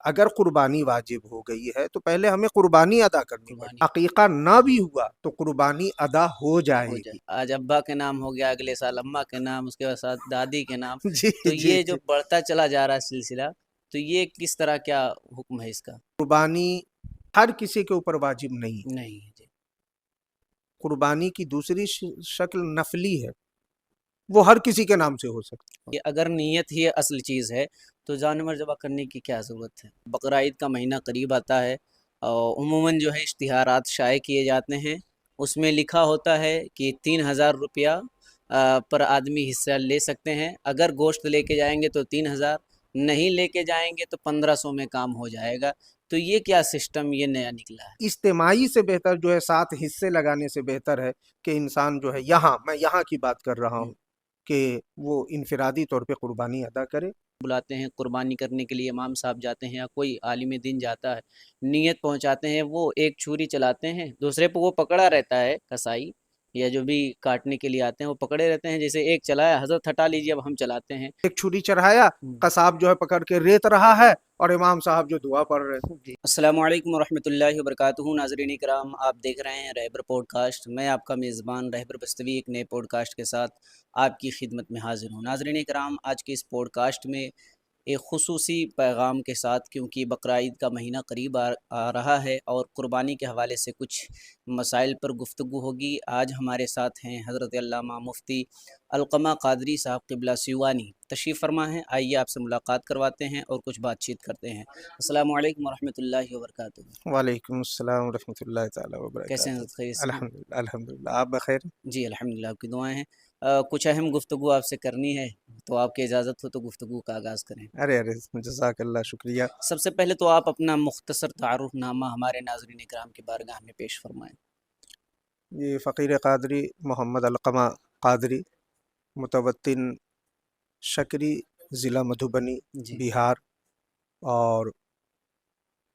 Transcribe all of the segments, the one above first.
اگر قربانی واجب ہو گئی ہے تو پہلے ہمیں قربانی ادا کرنی پڑے. قربانی عقیقہ نہ بھی ہوا تو قربانی ادا ہو جائے ہو گی. جائے. آج ابا کے نام ہو گیا، اگلے سال اماں کے نام، اس کے بعد دادی کے نام. جی تو جی یہ جو جی. بڑھتا چلا جا رہا ہے سلسلہ، تو یہ کس طرح کیا حکم ہے اس کا؟ قربانی ہر کسی کے اوپر واجب نہیں. نہیں جی. قربانی کی دوسری شکل نفلی ہے، وہ ہر کسی کے نام سے ہو سکتی. یہ اگر نیت ہی اصل چیز ہے تو جانور ذبح کرنے کی کیا ضرورت ہے؟ بقرعید کا مہینہ قریب آتا ہے اور عموماً جو ہے اشتہارات شائع کیے جاتے ہیں، اس میں لکھا ہوتا ہے کہ 3000 روپیہ پر آدمی حصہ لے سکتے ہیں. اگر گوشت لے کے جائیں گے تو 3000، نہیں لے کے جائیں گے تو 1500 میں کام ہو جائے گا. تو یہ کیا سسٹم یہ نیا نکلا ہے؟ اجتماعی سے بہتر جو ہے 7 حصے لگانے سے بہتر ہے کہ انسان جو ہے میں یہاں کی بات کر رہا ہوں کہ وہ انفرادی طور پہ قربانی ادا کرے. بلاتے ہیں قربانی کرنے کے لیے، امام صاحب جاتے ہیں یا کوئی عالم دین جاتا ہے، نیت پہنچاتے ہیں، وہ ایک چھری چلاتے ہیں، دوسرے پہ وہ پکڑا رہتا ہے کسائی یا جو بھی کاٹنے کے لیے آتے ہیں، وہ پکڑے رہتے ہیں، جیسے ایک چلایا حضرت ہٹا لیجیے اب ہم چلاتے ہیں. ایک چھری چڑھایا، قصاب جو ہے پکڑ کے ریت رہا ہے اور امام صاحب جو دعا پڑھ رہے ہیں. السلام علیکم ورحمۃ اللہ وبرکاتہ. ناظرین کرام، آپ دیکھ رہے ہیں رہبر پوڈ کاسٹ. میں آپ کا میزبان رہبر بستوی ایک نئے پوڈ کاسٹ کے ساتھ آپ کی خدمت میں حاضر ہوں. ناظرین کرام، آج کے اس پوڈ کاسٹ میں ایک خصوصی پیغام کے ساتھ، کیونکہ بقرعید کا مہینہ قریب آ رہا ہے اور قربانی کے حوالے سے کچھ مسائل پر گفتگو ہوگی. آج ہمارے ساتھ ہیں حضرت علامہ مفتی علقمہ قادری صاحب قبلہ سیوانی، تشریف فرما ہیں. آئیے آپ سے ملاقات کرواتے ہیں اور کچھ بات چیت کرتے ہیں. السلام علیکم ورحمۃ اللہ وبرکاتہ. وعلیکم السلام ورحمۃ اللہ تعالیٰ کیسے وبرکاتہ. ہیں؟ خیریت سے ہیں؟ الحمدللہ آپ بخیر. جی الحمدللہ، آپ کی دعائیں ہیں. کچھ اہم گفتگو آپ سے کرنی ہے، تو آپ کی اجازت ہو تو گفتگو کا آغاز کریں. ارے جزاک اللہ، شکریہ. سب سے پہلے تو آپ اپنا مختصر تعارف نامہ ہمارے ناظرین کرام کی بارگاہ میں پیش فرمائیں. یہ فقیر قادری محمد علقمہ قادری، متوطن شکری، ضلع مدھوبنی، جی بہار، اور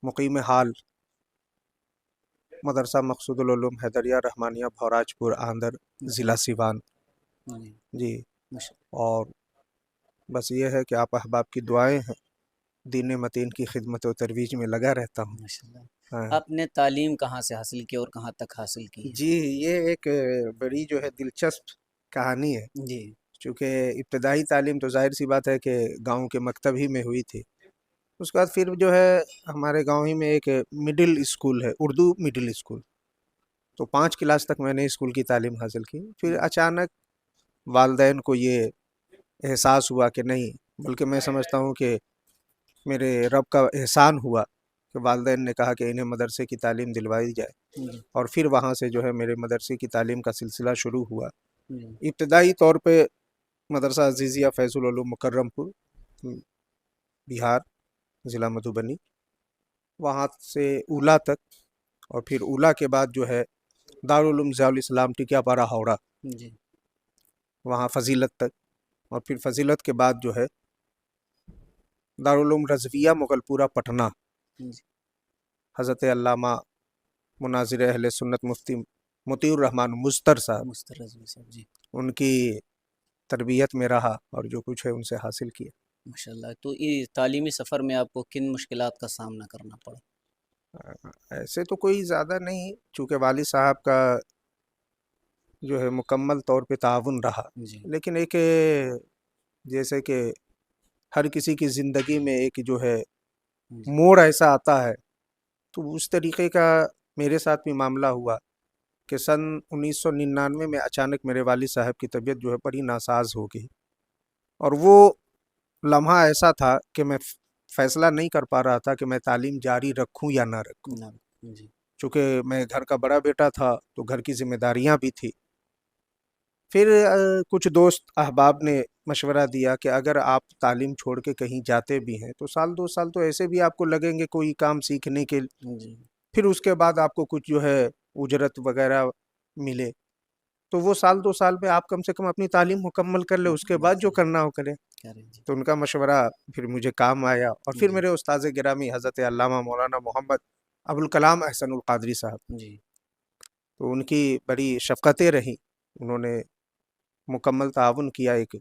مقیم حال مدرسہ مقصود العلوم حیدریہ رحمانیہ بھوراج پور آندر، ضلع سیوان. جی جی. ماشاء اور بس یہ ہے کہ آپ احباب کی دعائیں ہیں، دین متین کی خدمت و ترویج میں لگا رہتا ہوں. اللہ. ہاں. آپ نے تعلیم کہاں سے حاصل کی اور کہاں تک حاصل کی ہے؟ جی، یہ ایک بڑی جو ہے دلچسپ کہانی ہے. جی چونکہ ابتدائی تعلیم تو ظاہر سی بات ہے کہ گاؤں کے مکتب ہی میں ہوئی تھی. اس کے بعد پھر جو ہے ہمارے گاؤں ہی میں ایک مڈل اسکول ہے، اردو مڈل اسکول، تو 5 کلاس تک میں نے اسکول کی تعلیم حاصل کی. پھر اچانک والدین کو یہ احساس ہوا کہ نہیں، بلکہ میں سمجھتا ہوں کہ میرے رب کا احسان ہوا کہ والدین نے کہا کہ انہیں مدرسے کی تعلیم دلوائی جائے. اور پھر وہاں سے جو ہے میرے مدرسے کی تعلیم کا سلسلہ شروع ہوا. ابتدائی طور پہ مدرسہ عزیزیہ فیض العلوم مکرم پور، بہار، ضلع مدھوبنی، وہاں سے اولا تک، اور پھر اولا کے بعد جو ہے دارالعلوم ضیاء الاسلام ٹکیا پارا ہاوڑہ، جی وہاں فضیلت تک، اور پھر فضیلت کے بعد جو ہے دارالعلوم رضویہ مغل پورہ پٹنہ، حضرت علامہ مناظر اہل سنت مفتی مطیع الرحمن مستر صاحب، مستر رضوی صاحب. جی ان کی تربیت میں رہا اور جو کچھ ہے ان سے حاصل کیا. ماشاءاللہ. تو اس تعلیمی سفر میں آپ کو کن مشکلات کا سامنا کرنا پڑا؟ ایسے تو کوئی زیادہ نہیں، چونکہ والد صاحب کا جو ہے مکمل طور پہ تعاون رہا. جی لیکن ایک جیسے کہ ہر کسی کی زندگی میں ایک جو ہے موڑ ایسا آتا ہے، تو اس طریقے کا میرے ساتھ بھی معاملہ ہوا کہ سن 1999 میں اچانک میرے والد صاحب کی طبیعت جو ہے بڑی ناساز ہو گئی. اور وہ لمحہ ایسا تھا کہ میں فیصلہ نہیں کر پا رہا تھا کہ میں تعلیم جاری رکھوں یا نہ رکھوں. جی چونکہ میں گھر کا بڑا بیٹا تھا تو گھر کی ذمہ داریاں بھی تھی. پھر کچھ دوست احباب نے مشورہ دیا کہ اگر آپ تعلیم چھوڑ کے کہیں جاتے بھی ہیں تو 1-2 سال تو ایسے بھی آپ کو لگیں گے کوئی کام سیکھنے کے، جی پھر اس کے بعد آپ کو کچھ جو ہے اجرت وغیرہ ملے، تو وہ 1-2 سال میں آپ کم سے کم اپنی تعلیم مکمل کر لے، اس کے بعد جو کرنا ہو کرے. تو ان کا مشورہ پھر مجھے کام آیا. اور پھر میرے استاذ گرامی حضرت علامہ مولانا محمد ابوالکلام احسن القادری صاحب، جی تو ان کی بڑی شفقتیں رہیں، انہوں نے مکمل تعاون کیا. ایک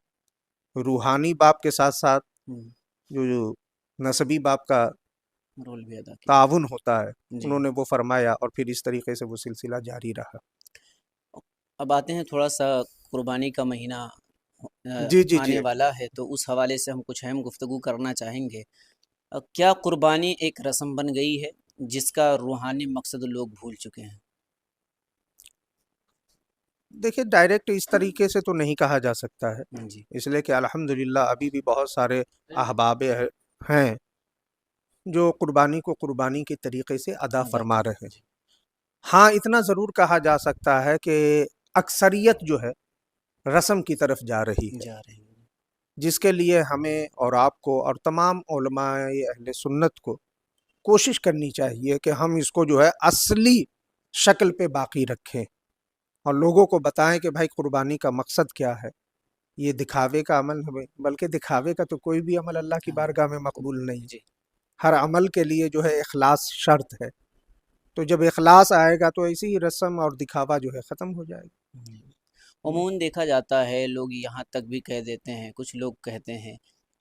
روحانی باپ کے ساتھ ساتھ جو نسبی باپ کا رول بھی ادا کیا تعاون ہوتا ہے، جی۔ انہوں نے وہ فرمایا اور پھر اس طریقے سے وہ سلسلہ جاری رہا۔ اب آتے ہیں تھوڑا سا قربانی کا مہینہ جی جی جی۔ آنے والا ہے، تو اس حوالے سے ہم کچھ اہم گفتگو کرنا چاہیں گے۔ کیا قربانی ایک رسم بن گئی ہے جس کا روحانی مقصد لوگ بھول چکے ہیں؟ دیکھیے ڈائریکٹ اس طریقے سے تو نہیں کہا جا سکتا ہے، جی اس لیے کہ الحمدللہ ابھی بھی بہت سارے احباب ہیں جو قربانی کو قربانی کے طریقے سے ادا ادا فرما کریں رہے ہیں۔ جی۔ ہاں اتنا ضرور کہا جا سکتا ہے کہ اکثریت جو ہے رسم کی طرف جا رہی ہے، جا رہے ہیں جس کے لیے ہمیں اور آپ کو اور تمام علماء اہل سنت کو کوشش کرنی چاہیے کہ ہم اس کو جو ہے اصلی شکل پہ باقی رکھیں اور لوگوں کو بتائیں کہ بھائی قربانی کا مقصد کیا ہے۔ یہ دکھاوے کا عمل ہے، بلکہ دکھاوے کا تو کوئی بھی عمل اللہ کی بارگاہ میں مقبول نہیں۔ جی۔ ہر عمل کے لیے جو ہے اخلاص شرط ہے، تو جب اخلاص آئے گا تو ایسی ہی رسم اور دکھاوا جو ہے ختم ہو جائے گا۔ عموماً دیکھا جاتا ہے لوگ یہاں تک بھی کہہ دیتے ہیں، کچھ لوگ کہتے ہیں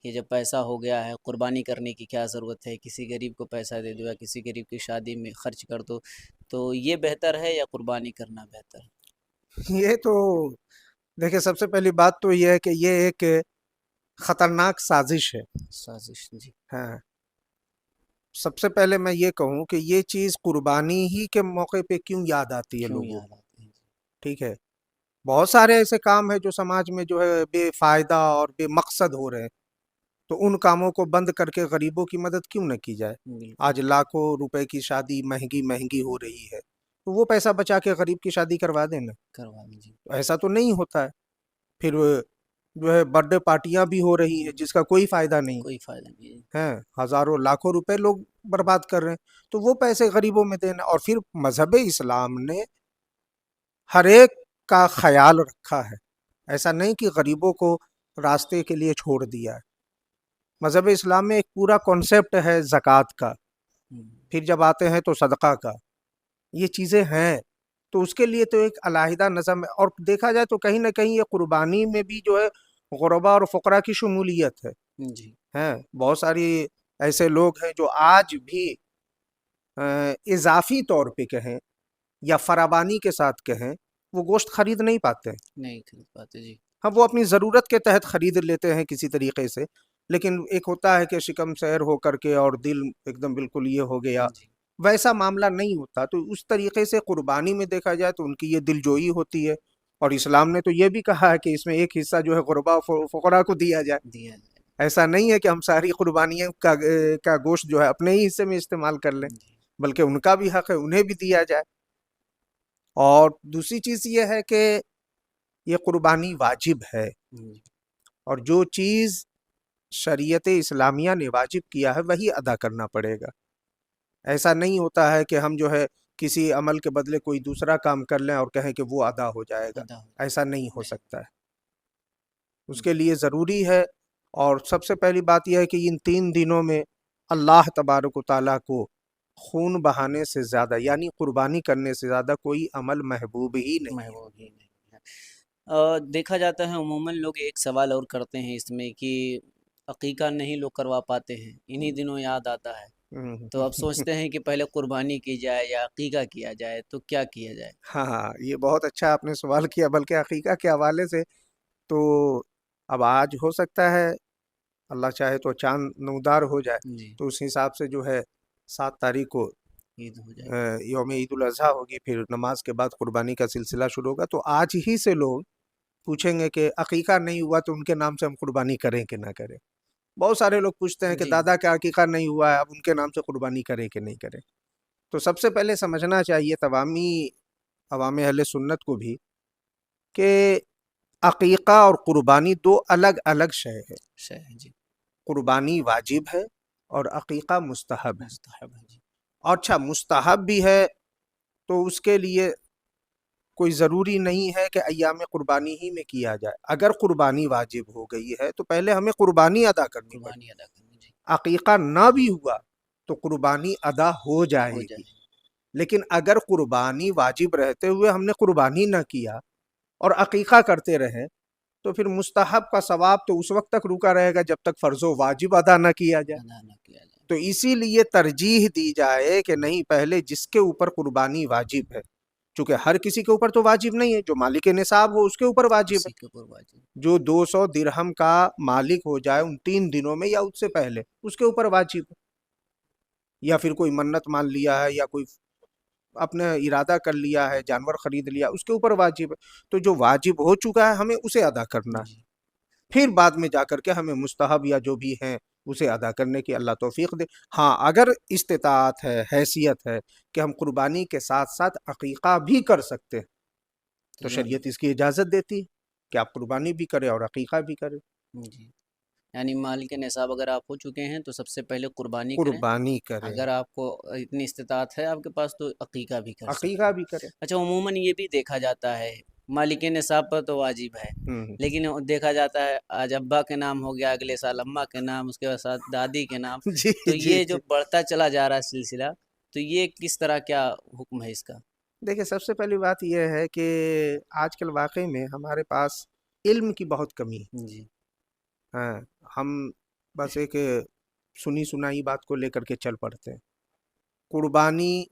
کہ جب پیسہ ہو گیا ہے قربانی کرنے کی کیا ضرورت ہے، کسی غریب کو پیسہ دے دو یا کسی غریب کی شادی میں خرچ کر دو، تو یہ بہتر ہے یا قربانی کرنا بہتر ہے؟ یہ تو دیکھیں سب سے پہلی بات تو یہ ہے کہ یہ ایک خطرناک سازش ہے۔ سازش جی۔ ہاں، سب سے پہلے میں یہ کہوں کہ یہ چیز قربانی ہی کے موقع پہ کیوں یاد آتی ہے کیوں لوگوں یاد کو؟ آتے ہیں جی؟ ٹھیک ہے، بہت سارے ایسے کام ہیں جو سماج میں جو ہے بے فائدہ اور بے مقصد ہو رہے ہیں، تو ان کاموں کو بند کر کے غریبوں کی مدد کیوں نہ کی جائے؟ بالکل آج لاکھوں روپے کی شادی مہنگی مہنگی ہو رہی ہے، تو وہ پیسہ بچا کے غریب کی شادی کروا دینا۔ کروا دیں جی۔ ایسا تو نہیں ہوتا ہے، پھر جو ہے برتھ ڈے پارٹیاں بھی ہو رہی ہیں جس کا کوئی فائدہ نہیں کوئی فائدہ نہیں ہے۔ ہے، ہزاروں لاکھوں روپے لوگ برباد کر رہے ہیں، تو وہ پیسے غریبوں میں دینا۔ اور پھر مذہب اسلام نے ہر ایک کا خیال رکھا ہے، ایسا نہیں کہ غریبوں کو راستے کے لیے چھوڑ دیا ہے۔ مذہب اسلام میں ایک پورا کانسیپٹ ہے زکوٰۃ کا، پھر جب آتے ہیں تو صدقہ کا، یہ چیزیں ہیں، تو اس کے لیے تو ایک علیحدہ نظم ہے۔ اور دیکھا جائے تو کہیں نہ کہیں یہ قربانی میں بھی جو ہے غربا اور فقراء کی شمولیت ہے۔ جی ہیں بہت ساری ایسے لوگ ہیں جو آج بھی اضافی طور پہ کہیں یا فراوانی کے ساتھ کہیں وہ گوشت خرید نہیں پاتے ہیں۔ نہیں خرید پاتے جی۔ ہاں وہ اپنی ضرورت کے تحت خرید لیتے ہیں کسی طریقے سے، لیکن ایک ہوتا ہے کہ شکم سیر ہو کر کے اور دل ایک دم بالکل یہ ہو گیا، جی ویسا معاملہ نہیں ہوتا۔ تو اس طریقے سے قربانی میں دیکھا جائے تو ان کی یہ دل جوئی ہوتی ہے، اور اسلام نے تو یہ بھی کہا ہے کہ اس میں ایک حصہ جو ہے غربا فقراء کو دیا جائے۔ دیا جائے ایسا نہیں ہے کہ ہم ساری قربانیاں کا گوشت جو ہے اپنے ہی حصے میں استعمال کر لیں، جی۔ بلکہ ان کا بھی حق ہے، انہیں بھی دیا جائے۔ اور دوسری چیز یہ ہے کہ یہ قربانی واجب ہے، جی اور جو چیز شریعت اسلامیہ نے واجب کیا ہے وہی ادا کرنا پڑے گا۔ ایسا نہیں ہوتا ہے کہ ہم جو ہے کسی عمل کے بدلے کوئی دوسرا کام کر لیں اور کہیں کہ وہ ادا ہو جائے گا، ادا ہو ایسا نہیں ہو نہیں۔ سکتا ہے۔ اس کے لیے ضروری ہے، اور سب سے پہلی بات یہ ہے کہ ان 3 دنوں میں اللہ تبارک و تعالیٰ کو خون بہانے سے زیادہ، یعنی قربانی کرنے سے زیادہ کوئی عمل محبوب ہی نہیں ہے۔ محبوب ہی نہیں ہے۔ دیکھا جاتا ہے عموماً لوگ ایک سوال اور کرتے ہیں اس میں کہ عقیقہ نہیں لوگ کروا پاتے ہیں، انہی دنوں یاد آتا ہے، تو اب سوچتے ہیں کہ پہلے قربانی کی جائے یا عقیقہ کیا جائے، تو کیا کیا جائے؟ ہاں یہ بہت اچھا آپ نے سوال کیا، بلکہ عقیقہ کے حوالے سے تو اب آج ہو سکتا ہے اللہ چاہے تو چاند نمودار ہو جائے، جی تو اس حساب سے جو ہے 7 تاریخ کو عید ہو جائے گی۔ یوم عید الاضحیٰ ہوگی، پھر نماز کے بعد قربانی کا سلسلہ شروع ہوگا، تو آج ہی سے لوگ پوچھیں گے کہ عقیقہ نہیں ہوا تو ان کے نام سے ہم قربانی کریں کہ نہ کریں۔ بہت سارے لوگ پوچھتے ہیں کہ جی دادا کا عقیقہ نہیں ہوا ہے، اب ان کے نام سے قربانی کریں کہ نہیں کریں۔ تو سب سے پہلے سمجھنا چاہیے عوام اہل سنت کو بھی کہ عقیقہ اور قربانی 2 الگ الگ شے ہے۔ جی قربانی واجب ہے اور عقیقہ مستحب ہے۔ مستحب ہے جی۔ اور اچھا مستحب بھی ہے تو اس کے لیے کوئی ضروری نہیں ہے کہ ایام قربانی ہی میں کیا جائے۔ اگر قربانی واجب ہو گئی ہے تو پہلے ہمیں قربانی ادا کرنی پڑے۔ قربانی ادا کرنی جی۔ عقیقہ نہ بھی ہوا تو قربانی ادا ہو جائے ہو گی، جائے لیکن اگر قربانی واجب رہتے ہوئے ہم نے قربانی نہ کیا اور عقیقہ کرتے رہے تو پھر مستحب کا ثواب تو اس وقت تک رکا رہے گا جب تک فرض و واجب ادا نہ کیا جائے۔ ادا نہ کیا جائے۔ تو اسی لیے ترجیح دی جائے کہ نہیں، پہلے جس کے اوپر قربانی واجب ہے، چونکہ ہر کسی کے اوپر تو واجب نہیں ہے، جو مالک نصاب ہو اس کے اوپر واجب اسی ہے، کے اوپر واجب. جو 200 درہم کا مالک ہو جائے ان 3 دنوں میں یا اس سے پہلے، اس کے اوپر واجب ہے، یا پھر کوئی منت مان لیا ہے یا کوئی اپنا ارادہ کر لیا ہے، جانور خرید لیا، اس کے اوپر واجب ہے. تو جو واجب ہو چکا ہے ہمیں اسے ادا کرنا ہے، جی پھر بعد میں جا کر کے ہمیں مستحب یا جو بھی ہیں اسے ادا کرنے کی اللہ توفیق دے. ہاں اگر استطاعت ہے، حیثیت ہے کہ ہم قربانی کے ساتھ ساتھ عقیقہ بھی کر سکتے ہیں تو تو دونوں. شریعت اس کی اجازت دیتی ہے کہ آپ قربانی بھی کریں اور عقیقہ بھی کریں. جی یعنی مال کے نصاب اگر آپ ہو چکے ہیں تو سب سے پہلے قربانی کریں. قربانی کریں، اگر آپ کو اتنی استطاعت ہے آپ کے پاس تو عقیقہ بھی کر سکتے عقیقہ ہیں. بھی کریں. اچھا عموماً یہ بھی دیکھا جاتا ہے مالک نصاب پر تو واجب ہے، ہوں لیکن دیکھا جاتا ہے آج ابا کے نام ہو گیا، اگلے سال اماں کے نام، اس کے ساتھ دادی کے نام. جی تو جی یہ جو جی. بڑھتا چلا جا رہا ہے سلسلہ، تو یہ کس طرح کیا حکم ہے اس کا؟ دیکھیں سب سے پہلی بات یہ ہے کہ آج کل واقعی میں ہمارے پاس علم کی بہت کمی ہے. جی ہاں، ہم بس ایک سنی سنائی بات کو لے کر کے چل پڑتے ہیں. قربانی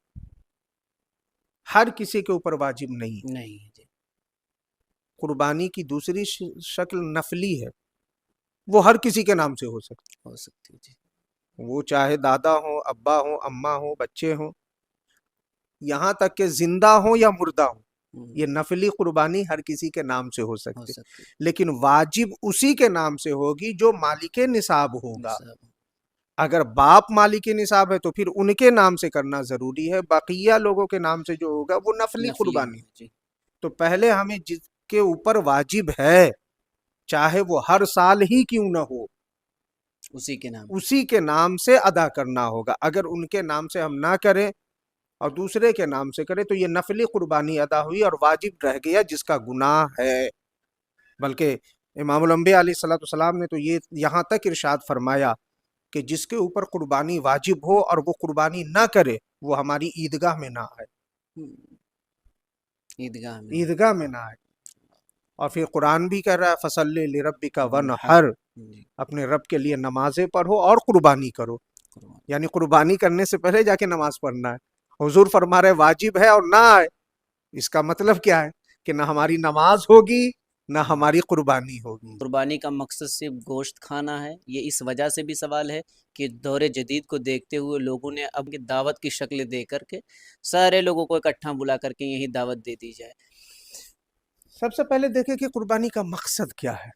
ہر کسی کے اوپر واجب نہیں ہے. نہیں. جی قربانی کی دوسری شکل نفلی ہے، وہ ہر کسی کے نام سے ہو سکتی ہو سکتی. جی ہے، وہ چاہے دادا ہوں، ابا ہوں، اماں ہوں، بچے ہوں، یہاں تک کہ زندہ ہوں یا مردہ ہوں. یہ نفلی قربانی ہر کسی کے نام سے ہو ہو سکتی، سکتی. لیکن واجب اسی کے نام سے ہوگی جو مالک نصاب ہوگا. نصاب. اگر باپ مالک نصاب ہے تو پھر ان کے نام سے کرنا ضروری ہے، بقیہ لوگوں کے نام سے جو ہوگا وہ نفلی نفلی قربانی. ہوگا. جی تو پہلے ہمیں جس کے اوپر واجب ہے، چاہے وہ ہر سال ہی کیوں نہ ہو، اسی کے نام. اسی کے نام سے ادا کرنا ہوگا. اگر ان کے نام سے ہم نہ کریں اور دوسرے کے نام سے کریں تو یہ نفلی قربانی ادا ہوئی اور واجب رہ گیا جس کا گناہ ہے. بلکہ امام الانبیاء علیہ الصلوۃ والسلام نے تو یہ یہاں تک ارشاد فرمایا کہ جس کے اوپر قربانی واجب ہو اور وہ قربانی نہ کرے وہ ہماری عیدگاہ میں نہ آئے، عیدگاہ میں. عیدگاہ میں نہ آئے. اور پھر قرآن بھی کہہ رہا ہے فصلی لربک ونحر. ونحر، جی اپنے رب کے لیے نمازیں پڑھو اور قربانی کرو. قربان. یعنی قربانی کرنے سے پہلے جا کے نماز پڑھنا ہے. حضور فرما رہے واجب ہے اور نہ آئے، اس کا مطلب کیا ہے کہ نہ ہماری نماز ہوگی نہ ہماری قربانی ہوگی. قربانی کا مقصد صرف گوشت کھانا ہے؟ یہ اس وجہ سے بھی سوال ہے کہ دور جدید کو دیکھتے ہوئے لوگوں نے اب دعوت کی شکل دے کر کے سارے لوگوں کو اکٹھا بلا کر کے یہی دعوت دے دی جائے. سب سے پہلے دیکھیں کہ قربانی کا مقصد کیا ہے.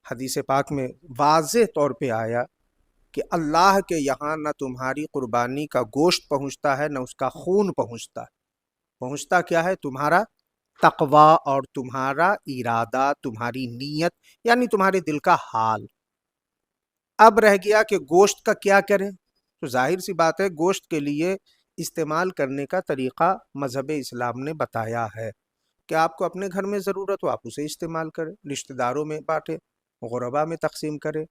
حدیث پاک میں واضح طور پہ آیا کہ اللہ کے یہاں نہ تمہاری قربانی کا گوشت پہنچتا ہے نہ اس کا خون پہنچتا ہے. پہنچتا کیا ہے؟ تمہارا تقوی اور تمہارا ارادہ، تمہاری نیت، یعنی تمہارے دل کا حال. اب رہ گیا کہ گوشت کا کیا کریں، تو ظاہر سی بات ہے گوشت کے لیے استعمال کرنے کا طریقہ مذہب اسلام نے بتایا ہے کہ آپ کو اپنے گھر میں ضرورت ہو آپ اسے استعمال کریں، رشتہ داروں میں بانٹیں، غربا میں تقسیم کریں.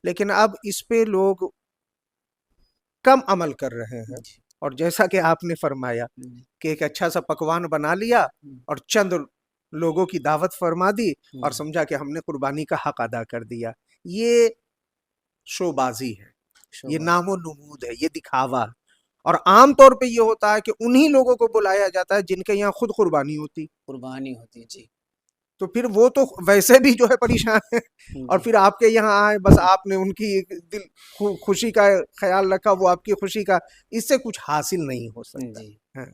لیکن اب اس پہ لوگ کم عمل کر رہے ہیں. جی اور جیسا کہ آپ نے فرمایا کہ ایک اچھا سا پکوان بنا لیا اور چند لوگوں کی دعوت فرما دی اور سمجھا کہ ہم نے قربانی کا حق ادا کر دیا. یہ شو بازی ہے، یہ نام و نمود ہے، یہ دکھاوا. اور عام طور پہ یہ ہوتا ہے کہ انہی لوگوں کو بلایا جاتا ہے جن کے یہاں خود قربانی ہوتی، قربانی ہوتی. جی تو پھر وہ تو ویسے بھی جو ہے پریشان ہے، اور پھر آپ کے یہاں آئے، بس آپ نے ان کی دل خوشی کا خیال رکھا، وہ آپ کی خوشی کا، اس سے کچھ حاصل نہیں ہو سکتا. جی. ہاں.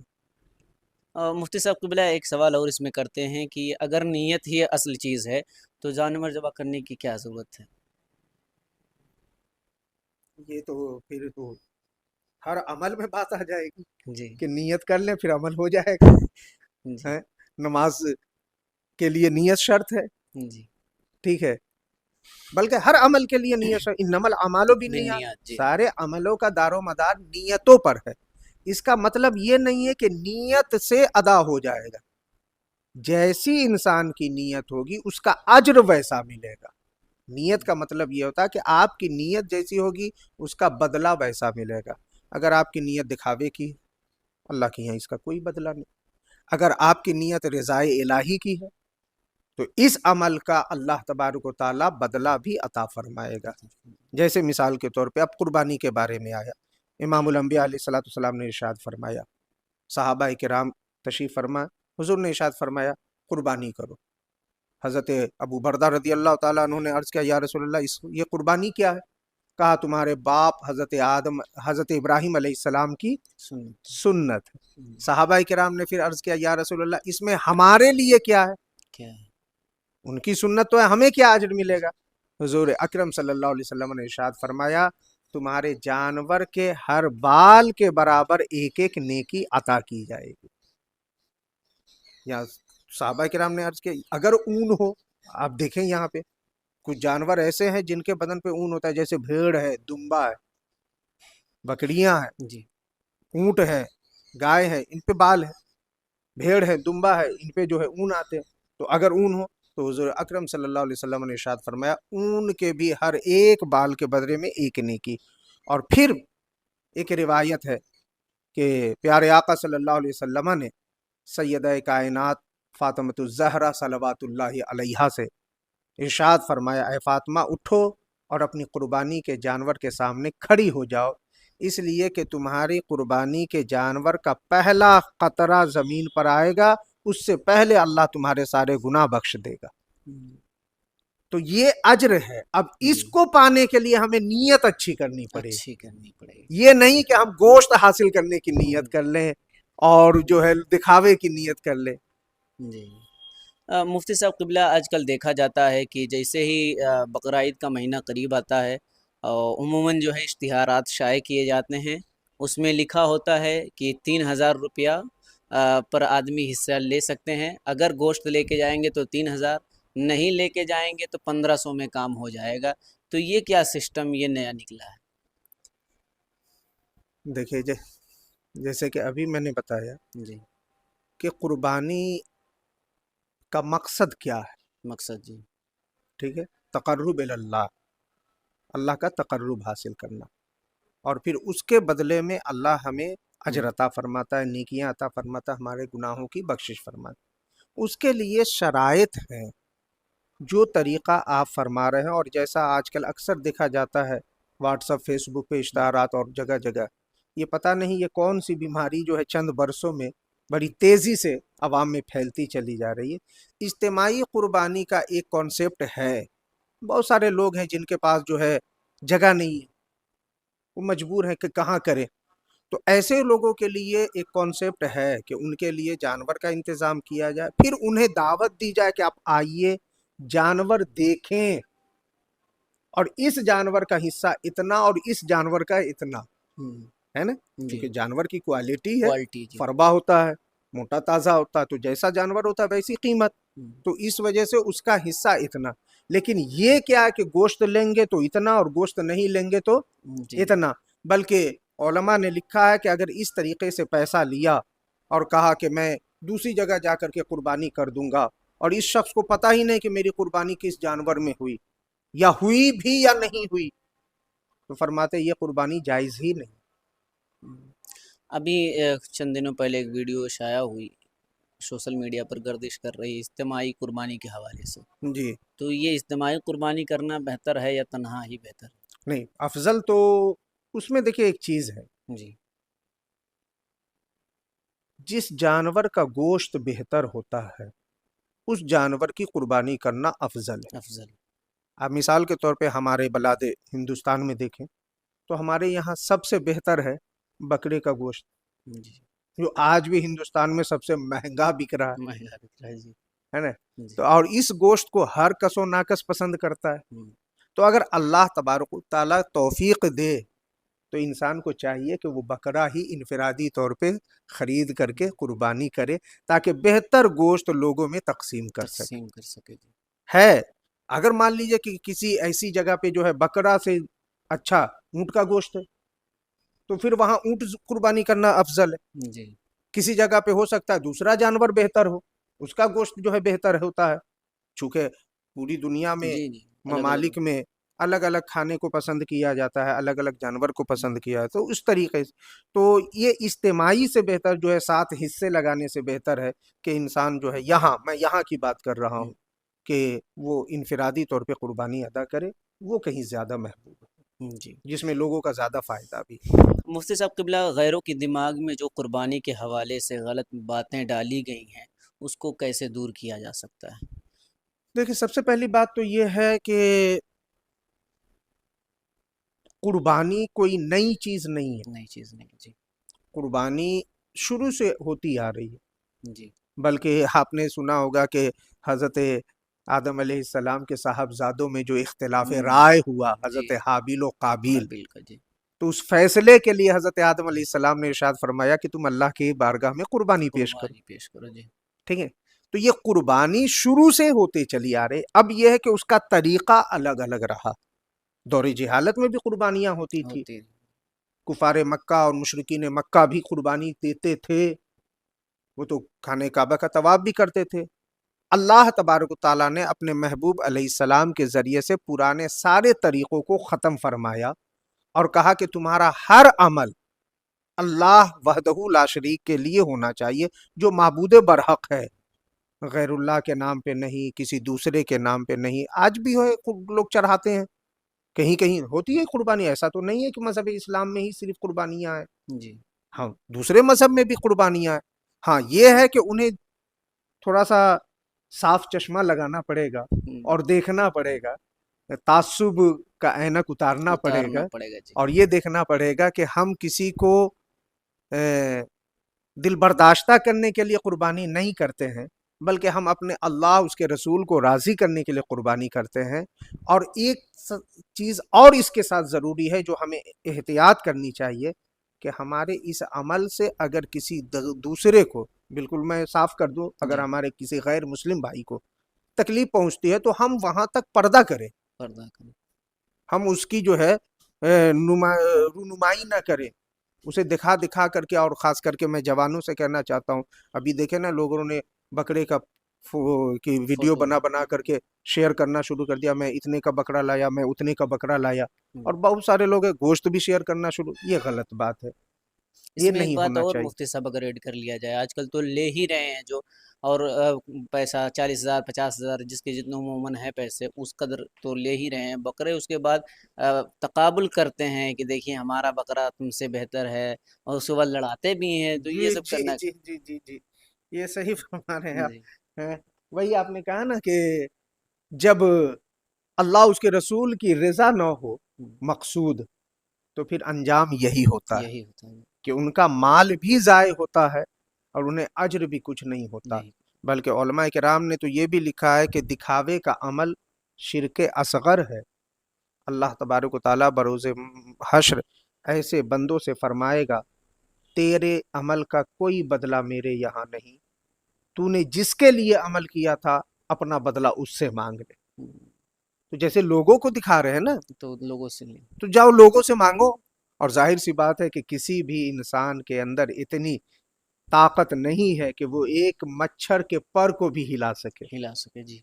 اور مفتی صاحب قبلہ ایک سوال اور اس میں کرتے ہیں کہ اگر نیت ہی اصل چیز ہے تو جانور ذبح کرنے کی کیا ضرورت ہے؟ یہ تو پھر تو ہر عمل میں بات آ جائے گی جی کہ نیت کر لیں پھر عمل ہو جائے گا. جی نماز کے لیے نیت شرط ہے، جی. ٹھیک ہے، بلکہ ہر عمل کے لیے نیت شرط. انما الاعمال بالنیات، بالنیات. جی سارے عملوں کا دار و مدار نیتوں پر ہے. اس کا مطلب یہ نہیں ہے کہ نیت سے ادا ہو جائے گا، جیسی انسان کی نیت ہوگی اس کا اجر ویسا ملے گا. نیت کا مطلب یہ ہوتا ہے کہ آپ کی نیت جیسی ہوگی اس کا بدلہ ویسا ملے گا. اگر آپ کی نیت دکھاوے کی، اللہ کے یہاں اس کا کوئی بدلہ نہیں. اگر آپ کی نیت رضائے الہی کی ہے تو اس عمل کا اللہ تبارک و تعالیٰ بدلہ بھی عطا فرمائے گا. جیسے مثال کے طور پہ اب قربانی کے بارے میں آیا، امام الانبیاء علیہ الصلوۃ والسلام نے ارشاد فرمایا، صحابہ کرام تشریف فرما، حضور نے ارشاد فرمایا قربانی کرو. حضرت ابو بردہ رضی اللہ تعالیٰ عنہ نے عرض کیا یا رسول اللہ یہ قربانی کیا ہے؟ کہا تمہارے باپ حضرت ابراہیم علیہ السلام کی سنت. صحابہ کرام نے پھر عرض کیا یا رسول اللہ اس میں ہمارے لیے کیا ہے؟ ان کی سنت تو ہے، ہمیں کیا اجر ملے گا؟ حضور اکرم صلی اللہ علیہ وسلم نے ارشاد فرمایا تمہارے جانور کے ہر بال کے برابر ایک ایک نیکی عطا کی جائے گی. یا صحابہ کرام نے عرض کیا اگر اون ہو، آپ دیکھیں یہاں پہ کچھ جانور ایسے ہیں جن کے بدن پہ اون ہوتا ہے، جیسے بھیڑ ہے، دمبا ہے، بکریاں ہیں جی، اونٹ ہے، گائے ہے، ان پہ بال ہے. بھیڑ ہے، دمبا ہے، ان پہ جو ہے اون آتے ہیں. تو اگر اون ہو تو حضور اکرم صلی اللہ علیہ وسلم نے ارشاد فرمایا اون کے بھی ہر ایک بال کے بدلے میں ایک نیکی. اور پھر ایک روایت ہے کہ پیارے آقا صلی اللہ علیہ وسلم نے سیدہ کائنات فاطمۃ الزہرا صلوات اللہ علیہا سے ارشاد فرمایا اے فاطمہ اٹھو اور اپنی قربانی کے جانور کے سامنے کھڑی ہو جاؤ، اس لیے کہ تمہاری قربانی کے جانور کا پہلا قطرہ زمین پر آئے گا، اس سے پہلے اللہ تمہارے سارے گناہ بخش دے گا. تو یہ اجر ہے. اب اس کو پانے کے لیے ہمیں نیت اچھی کرنی پڑے گی. یہ نہیں کہ ہم گوشت حاصل کرنے کی نیت کر لیں اور جو ہے دکھاوے کی نیت کر لیں. جی مفتی صاحب قبلہ، آج کل دیکھا جاتا ہے کہ جیسے ہی بقرعید کا مہینہ قریب آتا ہے عموماً جو ہے اشتہارات شائع کیے جاتے ہیں، اس میں لکھا ہوتا ہے کہ 3000 روپیہ پر آدمی حصہ لے سکتے ہیں. اگر گوشت لے کے جائیں گے تو 3000، نہیں لے کے جائیں گے تو 1500 میں کام ہو جائے گا. تو یہ کیا سسٹم یہ نیا نکلا ہے؟ دیکھیے جیسے کہ ابھی میں نے بتایا جی کہ قربانی کا مقصد کیا ہے. مقصد جی ٹھیک ہے، تقرب اللہ، اللہ کا تقرب حاصل کرنا، اور پھر اس کے بدلے میں اللہ ہمیں اجر عطا فرماتا ہے، نیکیاں عطا فرماتا ہے، ہمارے گناہوں کی بخشش فرماتا ہے. اس کے لیے شرائط ہیں. جو طریقہ آپ فرما رہے ہیں اور جیسا آج کل اکثر دیکھا جاتا ہے واٹس ایپ فیس بک پہ اشتہارات اور جگہ جگہ، یہ پتہ نہیں یہ کون سی بیماری جو ہے چند برسوں میں بڑی تیزی سے عوام میں پھیلتی چلی جا رہی ہے. اجتماعی قربانی کا ایک کانسیپٹ ہے. بہت سارے لوگ ہیں جن کے پاس جو ہے جگہ نہیں ہے، وہ مجبور ہے کہ کہاں کرے. تو ایسے لوگوں کے لیے ایک کانسیپٹ ہے کہ ان کے لیے جانور کا انتظام کیا جائے، پھر انہیں دعوت دی جائے کہ آپ آئیے جانور دیکھیں، اور اس جانور کا حصہ اتنا اور اس جانور کا اتنا ہے نا، کیونکہ جانور کی کوالٹی ہے، فربا ہوتا ہے، موٹا تازہ ہوتا ہے، تو جیسا جانور ہوتا ہے ویسی قیمت. تو اس وجہ سے اس کا حصہ اتنا. لیکن یہ کیا ہے کہ گوشت لیں گے تو اتنا اور گوشت نہیں لیں گے تو اتنا. بلکہ علماء نے لکھا ہے کہ اگر اس طریقے سے پیسہ لیا اور کہا کہ میں دوسری جگہ جا کر کے قربانی کر دوں گا، اور اس شخص کو پتہ ہی نہیں کہ میری قربانی کس جانور میں ہوئی یا ہوئی بھی یا نہیں ہوئی، تو فرماتے یہ قربانی جائز ہی نہیں. ابھی چند دنوں پہلے ایک ویڈیو شائع ہوئی، سوشل میڈیا پر گردش کر رہی اجتماعی قربانی کے حوالے سے. جی تو یہ اجتماعی قربانی کرنا بہتر ہے یا تنہا ہی بہتر ہے؟ نہیں، افضل تو اس میں دیکھیں ایک چیز ہے، جی جس جانور کا گوشت بہتر ہوتا ہے اس جانور کی قربانی کرنا افضل ہے. افضل. آپ مثال کے طور پہ ہمارے بلاد ہندوستان میں دیکھیں تو ہمارے یہاں سب سے بہتر ہے بکرے کا گوشت، جی جو آج بھی ہندوستان میں سب سے مہنگا بک رہا مہنگا بک رہا ہے. جی ہے نا. جی تو اور اس گوشت کو ہر کس و ناکس پسند کرتا ہے. تو اگر اللہ تبارک و تعالیٰ توفیق دے تو انسان کو چاہیے کہ وہ بکرا ہی انفرادی طور پہ خرید کر کے قربانی کرے تاکہ بہتر گوشت لوگوں میں تقسیم کر سکے. ہے اگر مان لیجئے کہ کسی ایسی جگہ پہ جو ہے بکرا سے اچھا اونٹ کا گوشت ہے تو پھر وہاں اونٹ قربانی کرنا افضل ہے. جی کسی جگہ پہ ہو سکتا ہے دوسرا جانور بہتر ہو، اس کا گوشت جو ہے بہتر ہوتا ہے. چونکہ پوری دنیا میں ممالک میں الگ الگ کھانے کو پسند کیا جاتا ہے، الگ الگ جانور کو پسند کیا ہے، تو اس طریقے سے تو یہ اجتماعی سے بہتر جو ہے 7 حصے لگانے سے بہتر ہے کہ انسان جو ہے میں یہاں کی بات کر رہا ہوں کہ وہ انفرادی طور پہ قربانی ادا کرے، وہ کہیں زیادہ محبوب ہے، جی جس میں لوگوں کا زیادہ فائدہ بھی۔ مفتی صاحب قبلہ، غیروں کے دماغ میں جو قربانی کے حوالے سے غلط باتیں ڈالی گئی ہیں اس کو کیسے دور کیا جا سکتا ہے؟ دیکھیں، سب سے پہلی بات تو یہ ہے کہ قربانی کوئی نئی چیز نہیں ہے، نئی چیز نہیں، جی قربانی شروع سے ہوتی آ رہی ہے، جی بلکہ آپ نے سنا ہوگا کہ حضرت آدم علیہ السلام کے صاحبزادوں میں جو اختلاف رائے ہوا، جی حضرت حابیل و قابیل، قابل کا، جی تو اس فیصلے کے لیے حضرت آدم علیہ السلام نے ارشاد فرمایا کہ تم اللہ کی بارگاہ میں قربانی پیش کرو، قربانی پیش کرو، جی ٹھیک ہے؟ تو یہ قربانی شروع سے ہوتے چلی آ رہے، اب یہ ہے کہ اس کا طریقہ الگ الگ رہا۔ دور جہالت میں بھی قربانیاں ہوتی تھی، ہوتی، کفار مکہ اور مشرکین مکہ بھی قربانی دیتے تھے، وہ تو خانہ کعبہ کا طواف بھی کرتے تھے۔ اللہ تبارک و تعالیٰ نے اپنے محبوب علیہ السلام کے ذریعے سے پرانے سارے طریقوں کو ختم فرمایا اور کہا کہ تمہارا ہر عمل اللہ وحدہ لا شریک کے لیے ہونا چاہیے، جو معبود برحق ہے، غیر اللہ کے نام پہ نہیں، کسی دوسرے کے نام پہ نہیں۔ آج بھی لوگ چڑھاتے ہیں، کہیں کہیں ہوتی ہے قربانی، ایسا تو نہیں ہے کہ مذہب اسلام میں ہی صرف قربانیاں ہیں، جی ہاں دوسرے مذہب میں بھی قربانیاں ہیں۔ ہاں یہ ہے کہ انہیں تھوڑا سا صاف چشمہ لگانا پڑے گا اور دیکھنا پڑے گا، تعصب کا اینک اتارنا پڑے گا، پڑے گا، جی اور یہ دیکھنا پڑے گا کہ ہم کسی کو دل برداشتہ کرنے کے لیے قربانی نہیں کرتے ہیں، بلکہ ہم اپنے اللہ، اس کے رسول کو راضی کرنے کے لیے قربانی کرتے ہیں۔ اور ایک چیز اور اس کے ساتھ ضروری ہے جو ہمیں احتیاط کرنی چاہیے، کہ ہمارے اس عمل سے اگر کسی دوسرے کو، بالکل میں صاف کر دوں، اگر جی ہمارے کسی غیر مسلم بھائی کو تکلیف پہنچتی ہے تو ہم وہاں تک پردہ کریں، پردہ کریں، ہم اس کی جو ہے رونمائی نہ کریں، اسے دکھا دکھا کر کے۔ اور خاص کر کے میں جوانوں سے کہنا چاہتا ہوں، ابھی دیکھیں نا لوگوں نے بکرے کا کی ویڈیو فوٹو، بنا کر کے شیئر کرنا شروع کر دیا، میں اتنے کا بکرا لایا، میں اتنے کا بکرا لایا، اور بہت سارے لوگ گوشت بھی شیئر کرنا شروع۔ یہ غلط بات ہے، اس یہ میں ایک نہیں بات ہونا اور چاہیے۔ مفتی صاحب اگر ایڈ کر لیا جائے، آج کل تو لے ہی رہے ہیں جو، اور پیسہ 40,000 50,000 جس کے جتنے عموماً ہے پیسے، اس قدر تو لے ہی رہے ہیں بکرے، اس کے بعد تقابل کرتے ہیں کہ دیکھیے ہمارا بکرا تم سے بہتر ہے، اور اس کے بعد لڑاتے بھی ہیں، تو جی یہ سب جی کرنا جی جی جی جی یہ صحیح فرما رہے ہیں جی آپ۔ وہی آپ نے کہا نا کہ جب اللہ اس کے رسول کی رضا نہ ہو مقصود، تو پھر انجام یہی ہوتا ہے یہی ہوتا ہے، کہ ان کا مال بھی ضائع ہوتا ہے اور انہیں اجر بھی کچھ نہیں ہوتا۔ نہیں بلکہ علماء کرام نے تو یہ بھی لکھا ہے کہ دکھاوے کا عمل شرک اصغر ہے۔ اللہ تبارک و تعالیٰ بروز حشر ایسے بندوں سے فرمائے گا، تیرے عمل کا کوئی بدلہ میرے یہاں نہیں، تو نے جس کے لیے عمل کیا تھا اپنا بدلہ اس سے مانگ لے۔ تو جیسے لوگوں کو دکھا رہے ہیں نا، تو لوگوں سے نہیں، تو جاؤ لوگوں سے مانگو۔ اور ظاہر سی بات ہے کہ کسی بھی انسان کے اندر اتنی طاقت نہیں ہے کہ وہ ایک مچھر کے پر کو بھی ہلا سکے۔ ہلا سکے، جی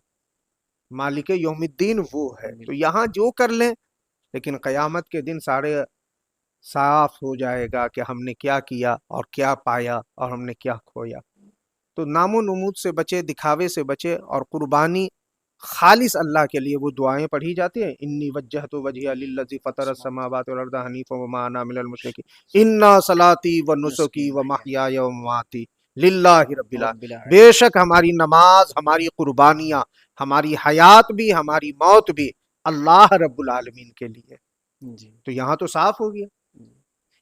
مالک یوم الدین وہ ہے، تو بالکل، یہاں جو کر لیں، لیکن قیامت کے دن سارے صاف ہو جائے گا کہ ہم نے کیا کیا اور کیا پایا اور ہم نے کیا کھویا۔ تو نام و نمود سے بچے، دکھاوے سے بچے، اور قربانی خالص اللہ کے لیے وہ دعائیں پڑھی جاتی ہیں، انی وجہت وجہی للذی فطر السماوات والارض حنیفا وما انا من المشرکین، انا صلاتی و نسکی و محیای و مماتی للہ رب رب العالمین۔ العالمین، بے شک ہماری نماز، ہماری قربانیاں، ہماری حیات بھی، ہماری موت بھی اللہ رب العالمین کے لیے۔ جی تو یہاں تو صاف ہو گیا۔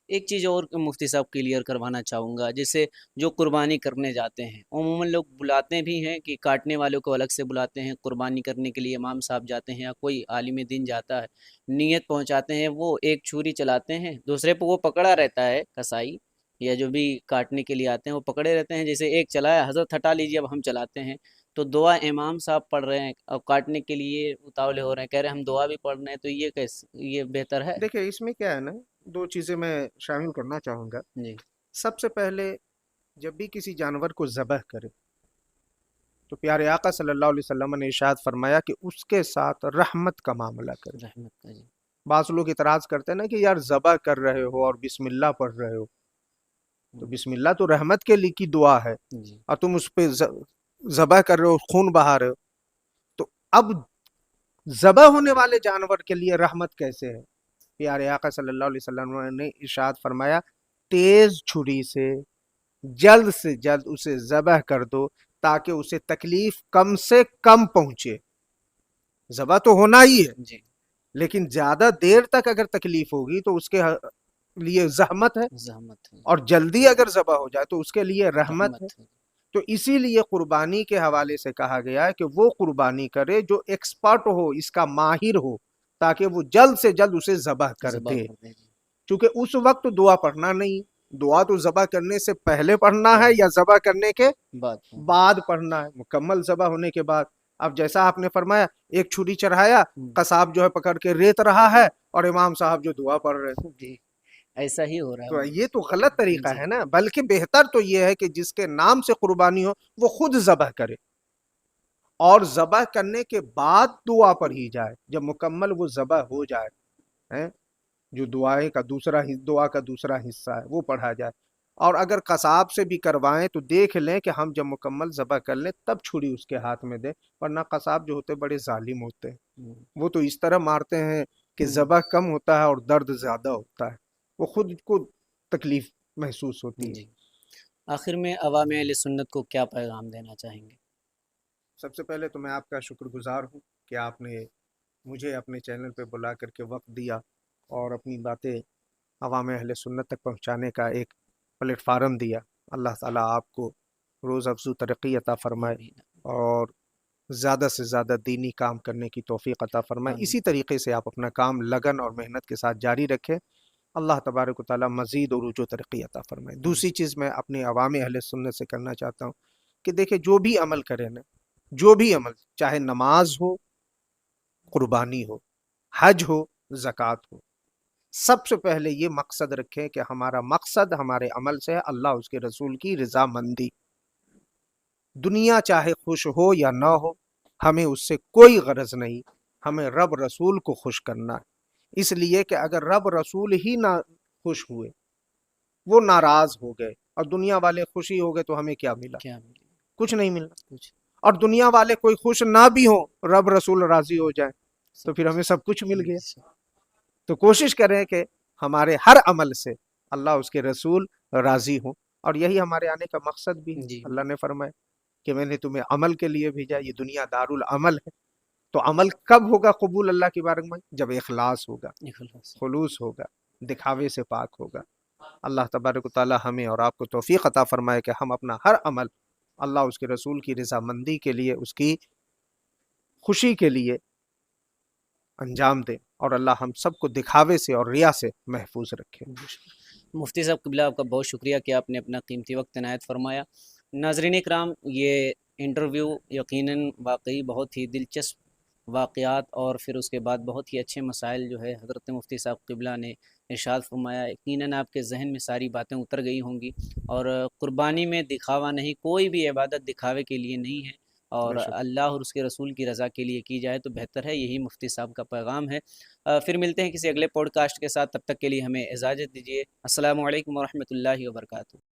ایک چیز اور مفتی صاحب کلیئر کروانا چاہوں گا، جیسے جو قربانی کرنے جاتے ہیں عموماً لوگ بلاتے بھی ہیں کہ کاٹنے والوں کو الگ سے بلاتے ہیں، قربانی کرنے کے لیے امام صاحب جاتے ہیں یا کوئی عالم دین جاتا ہے، نیت پہنچاتے ہیں، وہ ایک چھری چلاتے ہیں، دوسرے پہ وہ پکڑا رہتا ہے کسائی یا جو بھی کاٹنے کے لیے آتے ہیں وہ پکڑے رہتے ہیں، جیسے ایک چلایا حضرت ہٹا لیجیے اب ہم چلاتے ہیں، تو دعا امام صاحب پڑھ رہے ہیں اور کاٹنے کے لیے اتاولے ہو رہے ہیں، کہہ رہے ہیں ہم دعا بھی پڑھ رہے ہیں، تو یہ کیسے، یہ بہتر ہے؟ دیکھیں اس میں کیا ہے نا، دو چیزیں میں شامل کرنا چاہوں گا۔ جی سب سے پہلے جب بھی کسی جانور کو ذبح کرے تو پیارے آقا صلی اللہ علیہ وسلم نے ارشاد فرمایا کہ اس کے ساتھ رحمت کا معاملہ کرے۔ رحمت کا، جی بعض لوگ اعتراض کرتے ہیں نا کہ یار ذبح کر رہے ہو اور بسم اللہ پڑھ رہے ہو، تو بسم اللہ تو رحمت کے لیے کی دعا ہے، جی اور تم اس پہ ذبح کر رہے ہو، خون بہا رہے ہو، تو اب ذبح ہونے والے جانور کے لیے رحمت کیسے ہے؟ پیارے آقا صلی اللہ علیہ وسلم نے ارشاد فرمایا تیز چھری سے جلد اسے ذبح کر دو تاکہ اسے تکلیف کم سے کم پہنچے. ذبح تو ہونا ہی ہے جی لیکن زیادہ دیر تک اگر تکلیف ہوگی تو اس کے لیے زحمت ہے، زحمت ہے، اور جلدی اگر ذبح ہو جائے تو اس کے لیے رحمت ہے. رحمت ہے. تو اسی لیے قربانی کے حوالے سے کہا گیا ہے کہ وہ قربانی کرے جو ایکسپرٹ ہو، اس کا ماہر ہو، تاکہ وہ جلد سے جلد اسے ذبح کر ذبح دے. کر دے جی. چونکہ اس وقت دعا پڑھنا نہیں، دعا تو ذبح کرنے سے پہلے پڑھنا ہے یا ذبح کرنے کے بات بعد پڑھنا ہے، مکمل ذبح ہونے کے بعد. اب جیسا آپ نے فرمایا ایک چھری چڑھایا، قصاب جو ہے پکڑ کے ریت رہا ہے اور امام صاحب جو دعا پڑھ رہے ہیں. جی ایسا ہی ہو رہا تو ہے. یہ تو غلط طریقہ جی ہے نا، بلکہ بہتر تو یہ ہے کہ جس کے نام سے قربانی ہو وہ خود ذبح کرے اور ذبح کرنے کے بعد دعا پڑھی جائے. جب مکمل وہ ذبح ہو جائے، جو دعا کا دوسرا حصہ ہے وہ پڑھا جائے. اور اگر قصاب سے بھی کروائیں تو دیکھ لیں کہ ہم جب مکمل ذبح کر لیں تب چھری اس کے ہاتھ میں دیں، ورنہ قصاب جو ہوتے بڑے ظالم ہوتے ہیں، وہ تو اس طرح مارتے ہیں کہ ذبح کم ہوتا ہے اور درد زیادہ ہوتا ہے، وہ خود کو تکلیف محسوس ہوتی ہے. جی. آخر میں عوام اہل سنت کو کیا پیغام دینا چاہیں گے؟ سب سے پہلے تو میں آپ کا شکر گزار ہوں کہ آپ نے مجھے اپنے چینل پہ بلا کر کے وقت دیا اور اپنی باتیں عوام اہل سنت تک پہنچانے کا ایک پلیٹ فارم دیا. اللہ تعالیٰ آپ کو روز افزو ترقی عطا فرمائے آمین اور زیادہ سے زیادہ دینی کام کرنے کی توفیق عطا فرمائے. آمین. اسی طریقے سے آپ اپنا کام لگن اور محنت کے ساتھ جاری رکھیں. اللہ تبارک و تعالیٰ مزید عروج و ترقی عطا فرمائے. دوسری چیز میں اپنے عوام اہل سنت سے کرنا چاہتا ہوں کہ دیکھیں جو بھی عمل کریں نا، جو بھی عمل، چاہے نماز ہو، قربانی ہو، حج ہو، زکوٰۃ ہو، سب سے پہلے یہ مقصد رکھیں کہ ہمارا مقصد ہمارے عمل سے ہے اللہ اس کے رسول کی رضا مندی. دنیا چاہے خوش ہو یا نہ ہو، ہمیں اس سے کوئی غرض نہیں، ہمیں رب رسول کو خوش کرنا ہے. اس لیے کہ اگر رب رسول ہی نہ خوش ہوئے، وہ ناراض ہو گئے اور دنیا والے خوشی ہو گئے تو ہمیں کیا ملا؟ کیا ملے؟ کچھ نہیں ملنا. کچھ اور دنیا والے کوئی خوش نہ بھی ہوں، رب رسول راضی ہو جائیں تو پھر ہمیں سب کچھ مل گیا. تو کوشش کریں کہ ہمارے ہر عمل سے اللہ اس کے رسول راضی ہوں، اور یہی ہمارے آنے کا مقصد بھی ہے. جی اللہ نے فرمایا کہ میں نے تمہیں عمل کے لیے بھیجا، یہ دنیا دار العمل ہے. تو عمل کب ہوگا قبول اللہ کی بارگاہ میں؟ جب اخلاص ہوگا، اخلاص. خلوص ہوگا، دکھاوے سے پاک ہوگا. اللہ تبارک و تعالی ہمیں اور آپ کو توفیق عطا فرمائے کہ ہم اپنا ہر عمل اللہ اس کے رسول کی رضا مندی کے لیے، اس کی خوشی کے لیے انجام دیں، اور اللہ ہم سب کو دکھاوے سے اور ریا سے محفوظ رکھے. مفتی صاحب قبلہ آپ کا بہت شکریہ کہ آپ نے اپنا قیمتی وقت عنایت فرمایا. ناظرین اکرام، یہ انٹرویو یقیناً واقعی بہت ہی دلچسپ واقعات اور پھر اس کے بعد بہت ہی اچھے مسائل جو ہے حضرت مفتی صاحب قبلہ نے ارشاد فرمایا. یقیناً آپ کے ذہن میں ساری باتیں اتر گئی ہوں گی. اور قربانی میں دکھاوا نہیں، کوئی بھی عبادت دکھاوے کے لیے نہیں ہے، اور بے شک. اللہ اور اس کے رسول کی رضا کے لیے کی جائے تو بہتر ہے. یہی مفتی صاحب کا پیغام ہے. پھر ملتے ہیں کسی اگلے پوڈ کاسٹ کے ساتھ، تب تک کے لیے ہمیں اجازت دیجیے. السلام علیکم ورحمۃ اللہ وبرکاتہ.